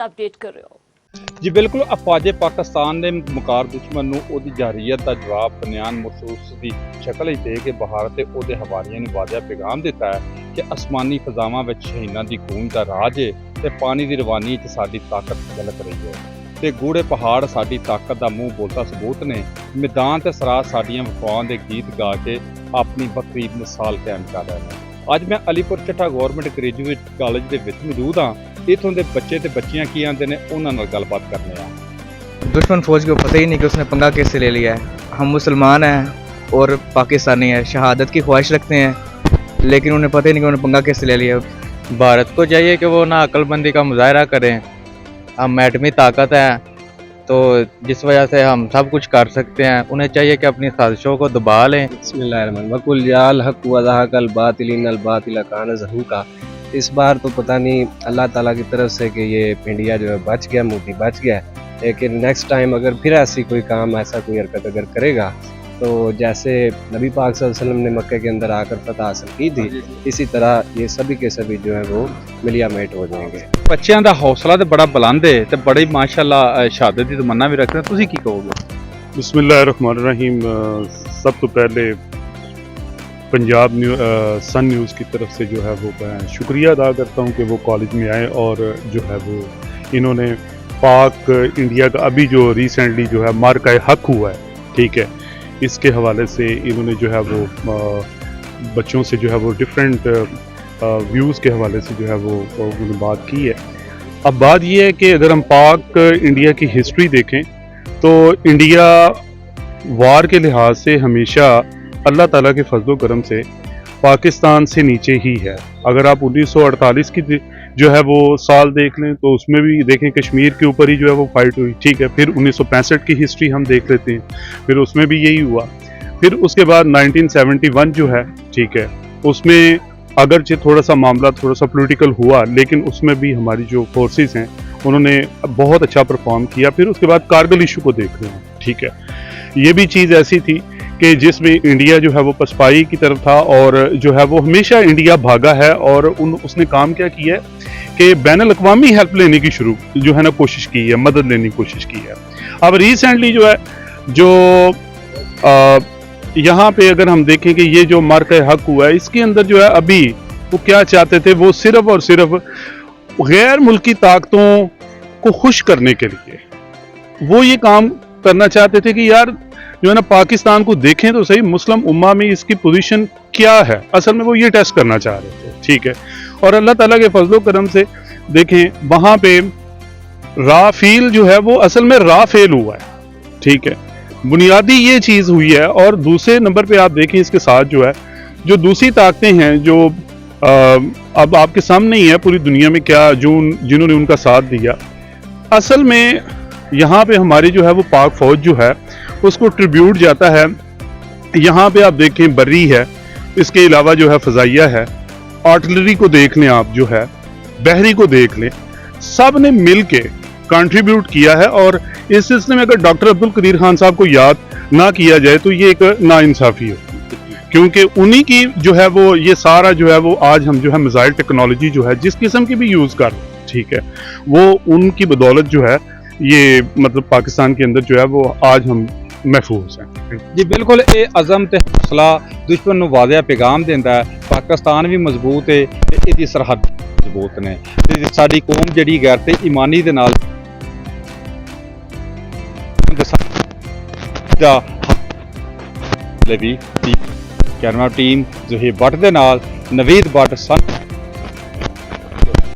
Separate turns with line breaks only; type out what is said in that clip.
Update कर रहे हो।
जी बिल्कुल, अफवाजे पाकिस्तान ने मुकार दुश्मन ਨੂੰ ਉਹਦੀ ਜਾਰੀਅਤ ਦਾ ਜਵਾਬ ਬਨਿਆਨ ਮਖਸੂਸ ਦੀ ਸ਼ਕਲ ਵਿੱਚ ਦੇ ਕੇ ਭਾਰਤ ਤੇ ਉਹਦੇ ਹਵਾਰੀਆਂ ਨੂੰ ਵਾਅਦਾ ਪੈਗਾਮ ਦਿੱਤਾ ਹੈ ਕਿ ਅਸਮਾਨੀ ਫਜ਼ਾਵਾਂ ਵਿੱਚ ਸ਼ਹੀਦਾਂ ਦੀ ਖੂਨ ਦਾ ਰਾਜ ਹੈ ਤੇ ਪਾਣੀ ਦੀ ਰਵਾਨੀ 'ਚ ਸਾਡੀ ਤਾਕਤ ਝਲਕ ਰਹੀ ਹੈ ਤੇ ਗੂੜੇ ਪਹਾੜ ਸਾਡੀ ਤਾਕਤ ਦਾ ਮੂੰਹ ਬੋਲਦਾ ਸਬੂਤ ਨੇ। ਮੈਦਾਨ ਤੇ ਸਰਾਹ ਸਾਡੀਆਂ ਵਫਾਵਾਂ ਦੇ ਗੀਤ ਗਾ ਕੇ ਆਪਣੀ ਬਕਰੀਦ ਮਿਸਾਲ ਕਾਇਮ ਕਰ ਰਹੇ ਨੇ। ਅੱਜ ਮੈਂ Alipur Chattha government graduate college ਦੇ ਵਿੱਚ ਮੌਜੂਦ ਹਾਂ। इतों के बच्चे तो बच्चियां की आते हैं, उन्होंने गलबात करने हैं।
दुश्मन फौज को पता ही नहीं कि उसने पंगा कैसे ले लिया है। हम मुसलमान हैं और पाकिस्तानी हैं, शहादत की ख्वाहिश रखते हैं, लेकिन उन्हें पता ही नहीं कि उन्होंने पंगा कैसे ले लिया। भारत को चाहिए कि वो ना अक्लमंदी का मुजाहरा करें। हम एटमी ताकत है तो जिस वजह से हम सब कुछ कर सकते हैं, उन्हें चाहिए कि अपनी साजिशों को दबा लें।
बिस्मिल्लाहिर्रहमानिर्रहीम वकुल जाल हक व ज़हक़ल बातिल इन्नल बातिल कान ज़हूक़ा। इस बार तो पता नहीं अल्लाह ताला की तरफ से कि ये इंडिया जो है बच गया, मोदी बच गया, लेकिन नेक्स्ट टाइम अगर फिर ऐसी कोई काम, ऐसा कोई हरकत अगर करेगा तो जैसे नबी पाक सल्लल्लाहु अलैहि वसल्लम ने मक्के के अंदर आकर फतह हासिल की थी, इसी तरह ये सभी के सभी जो है वो मिलिया मेट हो जाएंगे।
बच्चों का हौसला तो बड़ा बुलंद है तो बड़ी माशाअल्लाह शहादत की तमन्ना भी रखते हैं। तुसीं की कहोगे?
बिस्मिल्लाहिर्रहमानिर्रहीम। सब तो पहले पंजाब सन न्यूज़ की तरफ से जो है वो मैं शुक्रिया अदा करता हूँ कि वो कॉलेज में आए और जो है वो इन्होंने पाक इंडिया का अभी जो रिसेंटली जो है मार्का हक हुआ है, ठीक है, इसके हवाले से इन्होंने जो है वो बच्चों से जो है वो डिफरेंट व्यूज़ के हवाले से जो है वो उन्होंने बात की है। अब बात ये है कि अगर हम पाक इंडिया की हिस्ट्री देखें तो इंडिया वार के लिहाज से हमेशा अल्लाह ताला के फजलो करम से पाकिस्तान से नीचे ही है। अगर आप 1948 की जो है वो साल देख लें तो उसमें भी देखें कश्मीर के ऊपर ही जो है वो फाइट हुई, ठीक है। फिर 1965 की हिस्ट्री हम देख लेते हैं, फिर उसमें भी यही हुआ। फिर उसके बाद 1971 जो है, ठीक है, उसमें अगरचे थोड़ा सा मामला थोड़ा सा पॉलिटिकल हुआ, लेकिन उसमें भी हमारी जो फोर्सेस हैं उन्होंने बहुत अच्छा परफॉर्म किया। फिर उसके बाद कारगिल इशू को देख रहे हैं, ठीक है, ये भी चीज़ ऐसी थी कि जिसमें इंडिया जो है वो पसपाई की तरफ था और जो है वो हमेशा इंडिया भागा है और उसने काम क्या किया है कि बैनुल-अक़वामी हेल्प लेने की शुरू जो है ना कोशिश की है, मदद लेने की कोशिश की है। अब रिसेंटली जो है जो यहाँ पे अगर हम देखें कि ये जो मार्का हक हुआ है, इसके अंदर जो है अभी वो क्या चाहते थे, वो सिर्फ और सिर्फ गैर मुल्की ताकतों को खुश करने के लिए वो ये काम करना चाहते थे कि यार जो है ना पाकिस्तान को देखें तो सही, मुस्लिम उम्मा में इसकी पोजीशन क्या है। असल में वो ये टेस्ट करना चाह रहे थे, ठीक है। और अल्लाह ताला के फजलो करम से देखें वहाँ पे राफेल जो है वो असल में राफेल हुआ है, ठीक है, बुनियादी ये चीज़ हुई है। और दूसरे नंबर पे आप देखें इसके साथ जो है जो दूसरी ताकतें हैं जो अब आपके सामने ही है पूरी दुनिया में क्या जिन्होंने उनका साथ दिया। असल में यहाँ पे हमारी जो है वो पाक फौज जो है उसको ट्रिब्यूट जाता है। यहाँ पे आप देखें बर्री है, इसके अलावा जो है फ़ज़ाइया है, आर्टिलरी को देख लें आप, जो है बहरी को देख लें, सब ने मिल के कंट्रीब्यूट किया है। और इस सिलसिले में अगर डॉक्टर अब्दुल कदीर खान साहब को याद ना किया जाए तो ये एक नाइंसाफ़ी होती है, क्योंकि उन्हीं की जो है वो ये सारा जो है वो आज हम जो है मिसाइल टेक्नोलॉजी जो है जिस किस्म की भी यूज़ कर, ठीक है, वो उनकी बदौलत जो है ये मतलब पाकिस्तान के अंदर जो है वो आज हम महफूज हैं।
जी बिल्कुल, ये अज़म ते हौसला दुश्मन ਨੂੰ ਵਾਅਦਾ ਪੈਗਾਮ ਦਿੰਦਾ ਹੈ। ਪਾਕਿस्तान भी मजबूत है, ਇਹਦੀ ਸਰਹੱਦ ਮਜ਼ਬੂਤ ਨੇ ਤੇ ਸਾਡੀ ਕੌਮ ਜਿਹੜੀ ਗੈਰ ਤੇ ਈਮਾਨੀ ਦੇ ਨਾਲ ਦਾ ਲਵੀ ਕੈਮਰਾ ਟੀਮ ਜ਼ਹੀਰ ਬੱਟ ਦੇ ਨਾਲ ਨਵੀਦ ਬੱਟ